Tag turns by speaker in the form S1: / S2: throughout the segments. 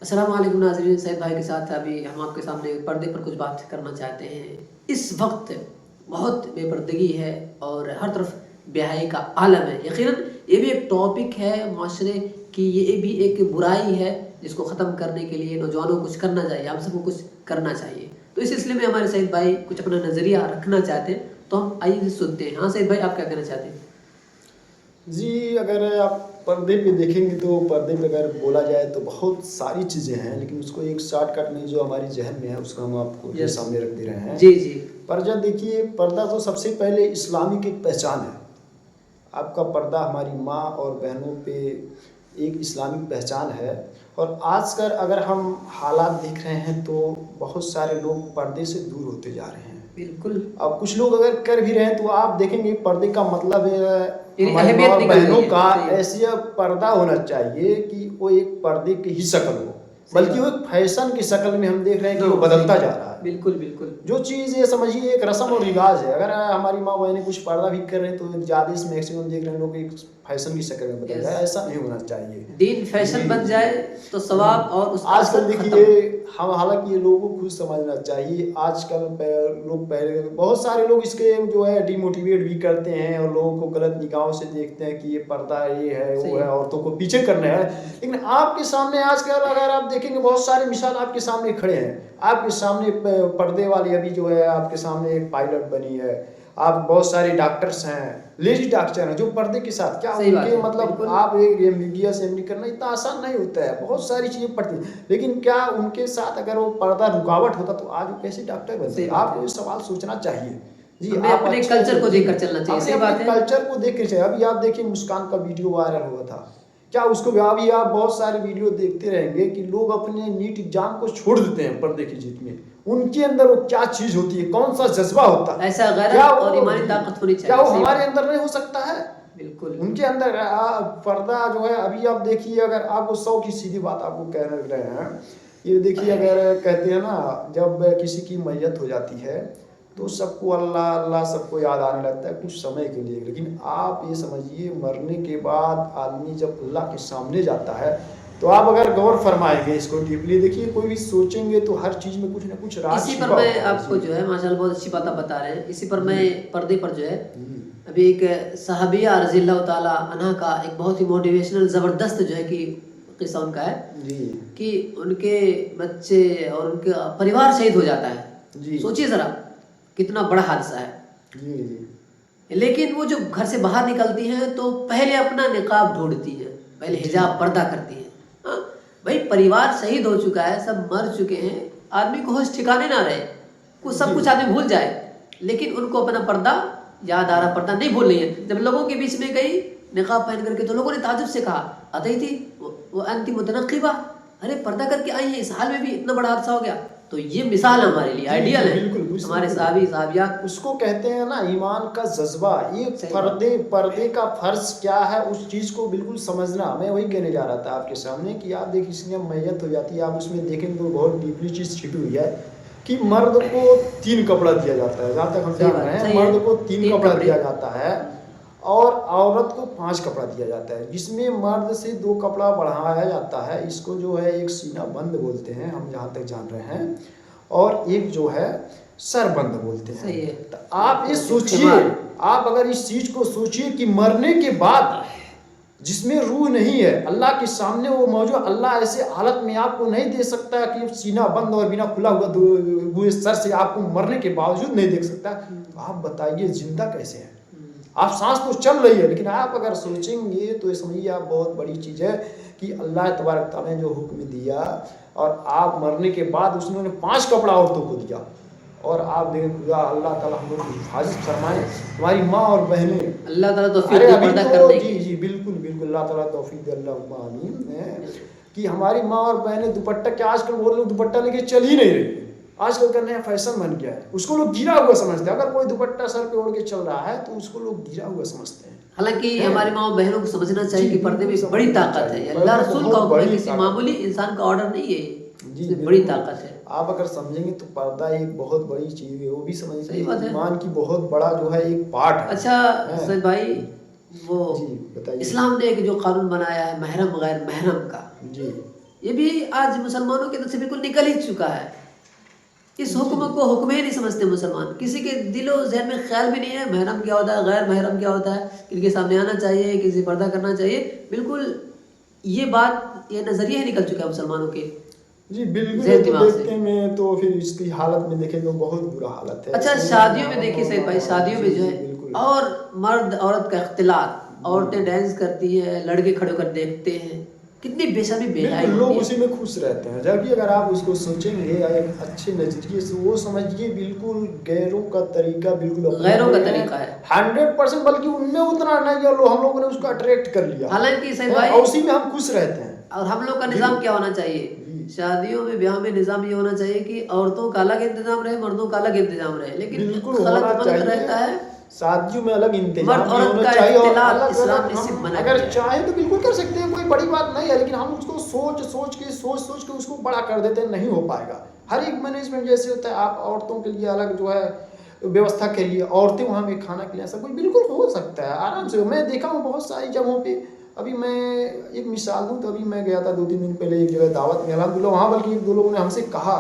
S1: अस्सलाम वालेकुम नाज़रीन, सैयद भाई के साथ अभी हम आपके सामने पर्दे पर कुछ बात करना चाहते हैं। इस वक्त बहुत बेपर्दगी है और हर तरफ बेहाई का आलम है। यकीनन ये भी एक टॉपिक है माशरे की, ये भी एक बुराई है जिसको ख़त्म करने के लिए नौजवानों को कुछ करना चाहिए, हम सबको कुछ करना चाहिए। तो इस सिलसिले में हमारे सैयद भाई कुछ अपना नज़रिया रखना चाहते हैं, तो हम आइए सुनते हैं। हाँ सैयद भाई, आप क्या कहना चाहते हैं?
S2: जी, अगर आप पर्दे पे देखेंगे तो पर्दे पे अगर बोला जाए तो बहुत सारी चीज़ें हैं, लेकिन उसको एक शॉर्टकट में जो हमारी ज़हन में है उसको हम आपको के
S1: यस।
S2: सामने रख दे रहे हैं।
S1: जी जी।
S2: पर्दा देखिए, पर्दा तो सबसे पहले इस्लामिक एक पहचान है। आपका पर्दा हमारी माँ और बहनों पे एक इस्लामिक पहचान है। और आजकल अगर हम हालात देख रहे हैं तो बहुत सारे लोग पर्दे से दूर होते जा रहे हैं।
S1: बिल्कुल।
S2: अब कुछ लोग अगर कर भी रहे हैं तो आप देखेंगे पर्दे का मतलब
S1: यानी
S2: हमारी माँ
S1: अहमियत
S2: और
S1: निकल रही
S2: बहनों
S1: है।
S2: का
S1: सही है।
S2: ऐसा पर्दा होना चाहिए कि वो एक पर्दे की ही शक्ल हो,
S1: सही
S2: बल्कि वो
S1: बात।
S2: एक फैशन की शक्ल में हम देख रहे हैं कि
S1: नो,
S2: वो बदलता
S1: सही।
S2: जा रहा है।
S1: बिल्कुल बिल्कुल।
S2: जो चीज़ ये समझिए एक रस्म और रिवाज है। अगर हमारी माँ बहनें कुछ पर्दा भी कर रहे हैं तो ज़्यादा इसमें मैक्सिमम देख रहे हैं लोग एक फैशन की शक्ल में बदल रहा है।
S1: यस।
S2: ऐसा नहीं होना चाहिए।
S1: दीन फैशन बन
S2: जी।
S1: जाए तो सवाब और उसका
S2: आजकल
S1: असर
S2: देखिए,
S1: खत्म।
S2: हम हालांकि ये लोगों को खुद समझना चाहिए। आजकल लोग पहले बहुत सारे लोग इसके जो है डिमोटिवेट भी करते हैं और लोगों को गलत निगाहों से देखते हैं कि ये पर्दा ये है
S1: सही
S2: वो है,
S1: है।
S2: औरतों को पीछे करना है। लेकिन आपके सामने आजकल अगर आप देखेंगे बहुत सारे मिसाल आपके सामने खड़े हैं। आपके सामने पर्दे वाली अभी जो है आपके सामने एक पायलट बनी है। आप बहुत सारे डॉक्टर्स हैं, लेडी डॉक्टर हैं जो पर्दे के साथ क्या
S1: सही बात
S2: उनके
S1: है,
S2: मतलब
S1: बिल्कुल।
S2: आप एक एमबीबीएस एमडी करना इतना आसान नहीं होता है। बहुत सारी चीज़ें पड़ती हैं, लेकिन क्या उनके साथ अगर वो पर्दा रुकावट होता तो आज वो कैसे डॉक्टर बनते?
S1: सही बात है।
S2: आपको ये सवाल सोचना चाहिए। जी,
S1: हमें
S2: आप
S1: अपने
S2: अच्छे से
S1: कल्चर को
S2: जी,
S1: देखकर चलना चाहिए।
S2: हमने
S1: सही
S2: अपने
S1: बात है।
S2: कल्चर को देख के चाहिए। अभी आप देखिए मुस्कान का वीडियो वायरल हुआ था, क्या उसको अभी आप बहुत सारे वीडियो देखते रहेंगे कि लोग अपने नीट एग्जाम को छोड़ देते हैं पर्दे की जीत में। उनके अंदर वो क्या चीज़ होती है, कौन सा जज्बा होता है,
S1: ऐसा
S2: क्या
S1: गैरत और
S2: वो
S1: ईमानी
S2: जी,
S1: ताकत होनी
S2: क्या
S1: चाहिए।
S2: वो
S1: सही
S2: हमारे
S1: बात।
S2: अंदर नहीं हो सकता है?
S1: बिल्कुल।
S2: उनके अंदर पर्दा जो है अभी आप देखिए, अगर आपको 100 की सीधी बात आपको कह रहे हैं, ये देखिए अगर कहते हैं ना जब किसी की मैयत हो जाती है तो सबको अल्लाह अल्लाह सबको याद आने लगता है कुछ समय के लिए। लेकिन आप ये समझिए मरने के बाद आदमी जब अल्लाह के सामने जाता है तो आप अगर गौर फरमाएंगे इसको डीपली देखिए, कोई भी सोचेंगे तो हर चीज़ में कुछ ना कुछ राज
S1: इसी पर
S2: छिपा
S1: मैं
S2: होता है।
S1: आपको जो है माशाल्लाह बहुत अच्छी बात आप बता रहे हैं। इसी पर
S2: जी
S1: मैं पर्दे पर जो है
S2: जी
S1: अभी एक सहाबिया रज़ियल्लाहु ताला अन्हा का एक बहुत ही मोटिवेशनल ज़बरदस्त जो है कि किस्सा उनका है
S2: जी
S1: कि उनके बच्चे और उनका परिवार शहीद हो जाता है।
S2: जी
S1: सोचिए ज़रा कितना बड़ा हादसा है।
S2: जी जी
S1: लेकिन वो जो घर से बाहर निकलती हैं तो पहले अपना निकाब ढूंढती हैं, पहले
S2: जी
S1: हिजाब पर्दा करती हैं। हाँ, भाई परिवार शहीद हो चुका है, सब मर चुके हैं, आदमी को होश ठिकाने ना रहे, कुछ सब
S2: जी
S1: कुछ आदमी भूल जाए, लेकिन उनको अपना पर्दा याद आ रहा, पर्दा नहीं भूल रही है। जब लोगों के बीच में गई निकाब पहन करके तो लोगों ने ताजुब से कहा, अतई थी वो अंतिम मुतनक्किबा, अरे पर्दा करके आई है, इस हाल में भी इतना बड़ा हादसा हो गया। तो ये मिसाल हमारे लिए
S2: जी
S1: आइडियल है,
S2: बिल्कुल बिल्कुल
S1: हमारे
S2: बिल्कुल।
S1: साहबी साहबियात।
S2: उसको कहते हैं ना ईमान का जज्बा। ये
S1: सही बात।
S2: पर्दे का फर्ज क्या है उस चीज़ को बिल्कुल समझना। मैं वही कहने जा रहा था आपके सामने कि आप देखिए किसी ने मैयत हो जाती है, आप उसमें देखेंगे तो बहुत डीपली चीज़ छिपी हुई है कि मर्द को 3 कपड़ा दिया जाता है। जहाँ तक हम
S1: सही
S2: जान रहे
S1: बात,
S2: हैं
S1: सही है।
S2: मर्द को 3
S1: 3
S2: कपड़ा
S1: कपड़े।
S2: दिया जाता है और औरत को 5 कपड़ा दिया जाता है, जिसमें मर्द से 2 कपड़ा बढ़ाया जाता है। इसको जो है एक सीना बंद बोलते हैं हम जहाँ तक जान रहे हैं, और एक जो है सरबंद बोलते हैं।
S1: सही है।
S2: तो आप ये सोचिए, आप अगर इस चीज़ को सोचिए कि मरने के बाद जिसमें रूह नहीं है अल्लाह के सामने वो मौजूद, अल्लाह ऐसे हालत में आपको नहीं दे सकता कि सीना बंद और बिना खुला हुए सर से आपको मरने के बावजूद नहीं देख सकता। तो आप बताइए जिंदा कैसे हैं? आप सांस तो चल रही है, लेकिन आप अगर सोचेंगे तो ये समझिए आप बहुत बड़ी चीज़ है कि अल्लाह तबारक तआला ने जो हुक्म दिया और आप मरने के बाद उसने 5 कपड़ा औरतों को दिया। और आप देखें खुदा अल्लाह ताला हम लोग की हिफाजत फरमाए, हमारी माँ और बहनें।
S1: अल्लाह ताला तौफीक
S2: अरे
S1: दे
S2: अभी
S1: पर्दा
S2: तो
S1: करने
S2: जी
S1: की।
S2: जी बिल्कुल बिल्कुल, अल्लाह ताला तौफीक दे, अल्लाहुम्मा आमीन। कि हमारी माँ और बहनें दुपट्टा के, आजकल वो लोग दुपट्टा लेके चल ही नहीं रही। आजकल का नया फैशन बन गया है, उसको लोग गिरा हुआ समझते हैं। अगर कोई दुपट्टा सर पे ओढ़ के चल रहा है तो उसको लोग गिरा हुआ समझते हैं।
S1: हालांकि हमारी माँ बहनों को समझना चाहिए
S2: जी
S1: कि पर्दे
S2: बिल्कुल
S1: में बड़ी
S2: समझना
S1: ताकत है।
S2: चाहिए,
S1: अल्लाह
S2: पर्दा
S1: रसूल का
S2: बहुत
S1: हुक्म है,
S2: बड़ी
S1: किसी
S2: ताकत
S1: मामूली
S2: है।
S1: इंसान का ऑर्डर नहीं है,
S2: जी
S1: इसमें बड़ी
S2: बिल्कुल।
S1: ताकत है।
S2: आप अगर समझेंगे तो पर्दा एक बहुत बड़ी चीज़ है, वो भी
S1: सही
S2: समझिए
S1: बात है।
S2: ईमान की बहुत बड़ा जो है एक पार्ट है।
S1: अच्छा
S2: हैं?
S1: सैयद भाई, वो
S2: जी बताइए।
S1: इस्लाम ने एक जो कानून बनाया है महरम गैर महरम का,
S2: जी
S1: ये भी आज मुसलमानों के अंदर से बिल्कुल निकल ही चुका है। इस हुक्म को हुक्म ही नहीं समझते मुसलमान। किसी के दिलो जहन में ख्याल भी नहीं है महरम क्या होता है, गैर महरम क्या होता है, किनके सामने आना चाहिए, किसी पर्दा करना चाहिए। बिल्कुल ये बात, ये नज़रिया ही निकल चुका है मुसलमानों के
S2: जी बिल्कुल।
S1: जहन
S2: तो
S1: दिमाग से।
S2: देखते में तो फिर इसकी हालत में देखें तो बहुत बुरा हालत है।
S1: अच्छा, शादियों में देखिए सैयद भाई, शादियों में जो है
S2: बिल्कुल।
S1: और मर्द औरत का इख्तिलात, औरतें डांस करती हैं, लड़के खड़े होकर देखते हैं, कितनी बेशर्मी बेहयाई
S2: बिल्कुल लोग
S1: होती है।
S2: उसी में खुश रहते हैं, जबकि अगर आप उसको सोचेंगे या एक अच्छे नजरिए से वो समझिए बिल्कुल गैरों का तरीका, बिल्कुल
S1: गैरों का तरीका है
S2: 100%, बल्कि उनमें उतना नहीं है, हम लोगों ने उसको अट्रैक्ट कर लिया,
S1: हालांकि सैयद भाई,
S2: और उसी में हम खुश रहते हैं।
S1: और हम लोग का निज़ाम क्या होना चाहिए, शादियों में ब्याह में निज़ाम ये होना चाहिए कि औरतों का अलग इंतजाम रहे, मर्दों का अलग इंतजाम रहे। लेकिन
S2: बिल्कुल
S1: गलत
S2: होना
S1: फहम
S2: चाहिए,
S1: रहता है
S2: शादियों में अलग इंतजाम
S1: मर्द
S2: भी
S1: औरत
S2: होना
S1: का
S2: चाहिए, और
S1: इख्तिलात
S2: अलग
S1: इस्लाम
S2: अलग
S1: ने सिर्फ
S2: हम
S1: मना
S2: अगर
S1: किया है।
S2: चाहें तो बिल्कुल कर सकते हैं, कोई बड़ी बात नहीं है, लेकिन हम उसको सोच सोच के उसको बड़ा कर देते हैं, नहीं हो पाएगा। हर एक मैनेजमेंट जैसे होता है, आप औरतों के लिए अलग जो है व्यवस्था करिए, औरतें वहाँ में खाना के लिए सब कुछ बिल्कुल हो सकता है आराम से। मैं देखा हूँ बहुत सारी जगहों पे। अभी मैं एक मिसाल दूँ तो अभी मैं गया था 2-3 दिन पहले एक जगह दावत में, अल्हम्दुलिल्लाह वहाँ बल्कि 1-2 लोगों ने हमसे कहा,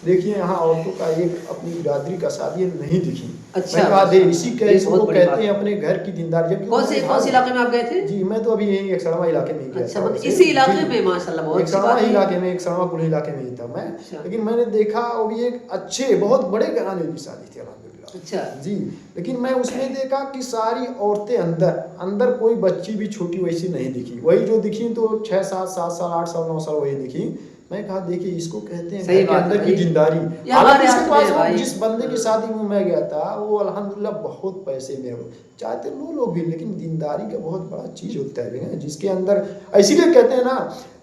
S2: देखिए यहाँ औरतों का एक अपनी बिरादरी का शादी नहीं दिखी।
S1: अच्छा,
S2: मैं कहा दे इसी
S1: ये
S2: कैसे
S1: बहुत
S2: वो
S1: बड़ी
S2: कहते
S1: बात
S2: हैं
S1: है।
S2: अपने घर की दीनदार, जबकि
S1: कौन से इलाके में आप गए थे?
S2: जी मैं तो अभी यही एकसरमा इलाके में ही गया
S1: अच्छा,
S2: था।
S1: मतलब
S2: वैसे
S1: इसी इलाके
S2: जी,
S1: में, माशाल्लाह बहुत अच्छी
S2: एकसरमा
S1: बात है।
S2: इलाके में, एकसरमा पुल इलाके में ही था मैं।
S1: अच्छा।
S2: लेकिन मैंने देखा वो भी एक अच्छे बहुत बड़े घराने की शादी थी अल्हम्दुलिल्लाह।
S1: अच्छा
S2: जी, लेकिन मैं उसमें देखा कि सारी औरतें अंदर अंदर, कोई बच्ची भी छोटी वैसी नहीं दिखी, वही जो दिखी तो 6 साल 7 साल 8 साल 9 साल वही दिखी। मैं कहा देखिए इसको कहते हैं
S1: सही
S2: घर के
S1: बात है
S2: अंदर की
S1: भाई।
S2: दीनदारी।
S1: ये
S2: हालांकि
S1: हमारे
S2: उसके
S1: हाथ में
S2: पास
S1: है
S2: वो
S1: भाई।
S2: जिस बंदे की शादी में मैं गया था वो अल्हम्दुलिल्लाह बहुत पैसे में चाहते लोग भी, लेकिन दीनदारी का बहुत बड़ा चीज़ होता है जिसके अंदर। इसीलिए कहते हैं ना,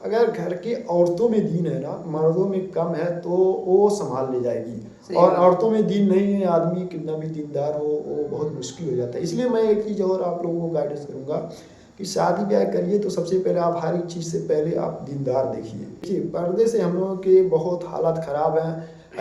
S2: अगर घर की औरतों में दीन है ना, मर्दों में कम है तो वो संभाल ले जाएगी,
S1: सही
S2: और
S1: बात।
S2: औरतों में दीन नहीं है, आदमी कितना भी दीनदार हो वो बहुत मुश्किल हो जाता है। इसलिए मैं एक चीज़ और आप लोगों को गाइडेंस करूँगा कि शादी ब्याह करिए तो सबसे पहले आप हर एक चीज़ से पहले आप दीनदार देखिए। पर्दे से हम लोगों के बहुत हालत ख़राब हैं।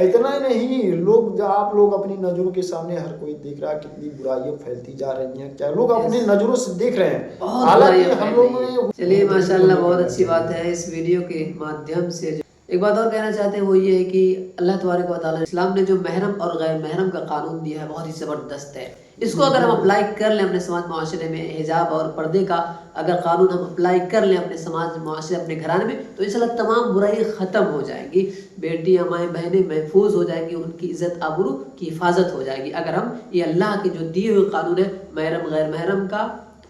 S2: इतना ही नहीं, लोग आप लोग अपनी नज़रों के सामने हर कोई देख रहा है कितनी बुराइयाँ फैलती जा रही हैं, क्या लोग अपनी नज़रों से देख रहे हैं।
S1: बहुत
S2: हालांकि
S1: बुराइयां
S2: हम
S1: फैल
S2: लोगों
S1: रही है।
S2: ने
S1: चलिए माशाल्लाह, बहुत अच्छी बात है। इस वीडियो के माध्यम से एक बात और कहना चाहते हैं, वो ये है कि अल्लाह तबारक व तआला इस्लाम ने जो महरम और गैर महरम का कानून दिया है बहुत ही ज़बरदस्त है। इसको अगर हम अप्लाई कर लें अपने समाज माशरे में, हिजाब और पर्दे का अगर कानून हम अप्लाई कर लें अपने समाज माशरे अपने घराने में, तो इंशाल्लाह तमाम बुराई ख़त्म हो जाएंगी। बेटियाँ माएँ बहनें महफूज हो जाएंगी, उनकी इज़्ज़त आबरू की हिफाजत हो जाएगी। अगर हम ये अल्लाह के जो दिए हुए कानून है महरम गैर महरम का,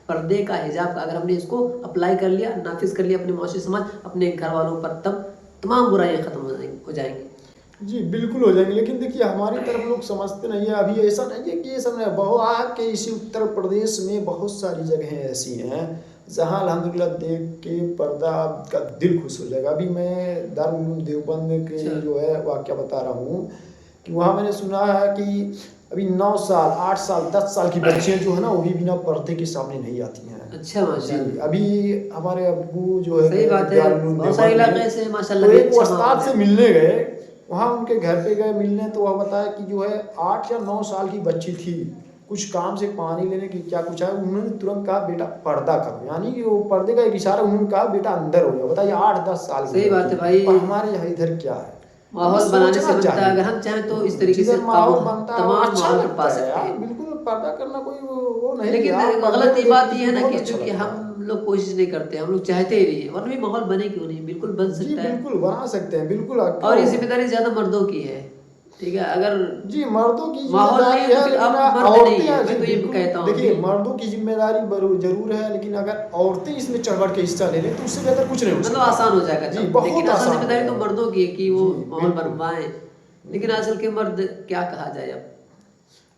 S1: पर्दे का, हिजाब का, अगर हमने इसको अप्लाई कर लिया, नाफिज कर लिया अपने माशरे समाज अपने घर वालों पर, तब तमाम बुराइयाँ ख़त्म हो जाएंगी।
S2: जी बिल्कुल हो जाएंगे। लेकिन देखिए हमारी तरफ लोग समझते नहीं है, अभी ऐसा नहीं है कि ये सब नहीं, बहुत आपके इसी उत्तर प्रदेश में बहुत सारी जगहें ऐसी हैं जहाँ अल्हम्दुलिल्लाह देख के पर्दा का दिल खुश हो जाएगा। अभी मैं दारुल उलूम देवबंद के जो है वाक़या बता रहा हूँ कि वहाँ मैंने सुना है कि अभी 9 साल 8 साल 10 साल की बच्चियाँ जो है ना, वो भी बिना पर्दे के सामने नहीं आती हैं।
S1: अच्छा
S2: जी,
S1: माशाल्लाह,
S2: अभी हमारे अब्बू जो है
S1: सही बात है।
S2: दारुल उलूम
S1: बहुत सारे
S2: देवबंद
S1: इलाके
S2: में,
S1: ऐसे
S2: तो
S1: माशाल्लाह भी
S2: एक
S1: अच्छा
S2: उस्ताद
S1: माहौल
S2: से
S1: है।
S2: मिलने गए, वहाँ उनके घर पे गए मिलने, तो वह बताया कि जो है 8 या 9 साल की बच्ची थी, कुछ काम से पानी लेने की क्या कुछ है, उन्होंने तुरंत कहा बेटा पर्दा करो, यानी कि वो पर्दे का एक इशारा, उन्होंने कहा बेटा अंदर हो जाओ। बताइए 8-10 साल की
S1: सही बात है
S2: लड़की,
S1: भाई।
S2: और हमारे यहाँ इधर क्या है, हमें
S1: माहौल बनाने से
S2: सोचना
S1: बनता है,
S2: चाहिए।
S1: अगर हम चाहें तो इस तरीके से
S2: जिधर माहौल बनता है वो
S1: तमाम
S2: अच्छा
S1: माहौल पर
S2: लगता
S1: पा
S2: है
S1: सकते
S2: यार,
S1: हैं।
S2: बिल्कुल पर्दा करना कोई वो नहीं है।
S1: लेकिन
S2: आप पर्दे
S1: गलत
S2: में
S1: ये बात
S2: देखिए
S1: ये है ना
S2: बहुत
S1: कि
S2: अच्छा
S1: चूंकि
S2: लगता है।
S1: हम लोग कोशिश नहीं करते, हम लोग चाहते ही नहीं है, वरना भी माहौल बने क्यों नहीं, बिल्कुल बन
S2: जी
S1: सकता है।
S2: बिल्कुल बना सकते हैं, बिल्कुल
S1: और ये जिम्मेदारी ज्यादा मर्दों की है, ठीक है। अगर
S2: जी मर्दों की
S1: माहौल
S2: जिम्मेदारी
S1: नहीं है तो
S2: है,
S1: फिर
S2: लेकिन
S1: आप मर्द नहीं
S2: औरतें
S1: है,
S2: जी
S1: मैं तो ये
S2: बिल्कुल
S1: कहता हूँ
S2: देखिए
S1: अभी।
S2: मर्दों की जिम्मेदारी जरूर है, लेकिन अगर औरतें इसमें चढ़ बढ़ के हिस्सा ले लें तो उससे बेहतर कुछ नहीं हो
S1: मतलब
S2: सकता।
S1: आसान हो जाएगा
S2: जी
S1: तब,
S2: बहुत
S1: लेकिन असल
S2: आसान हो
S1: जिम्मेदारी तो
S2: जाएगा।
S1: मर्दों की है कि वो
S2: जी
S1: माहौल
S2: बिल्कुल।
S1: बनवाएं। लेकिन आजकल के मर्द क्या कहा जाए अब।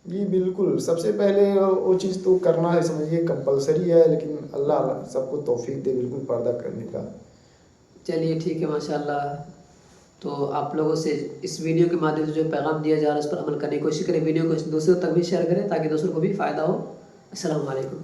S2: जी बिल्कुल, सबसे पहले वो चीज़ तो करना है, समझिए कंपलसरी है, लेकिन अल्लाह सबको तौफीक दे बिल्कुल पर्दा करने का।
S1: चलिए ठीक है माशाल्लाह। तो आप लोगों से इस वीडियो के माध्यम से जो पैगाम दिया जा रहा है उस पर अमल करने की कोशिश करें, वीडियो को दूसरों तक भी शेयर करें ताकि दूसरों को भी फ़ायदा हो। अस्सलाम वालेकुम।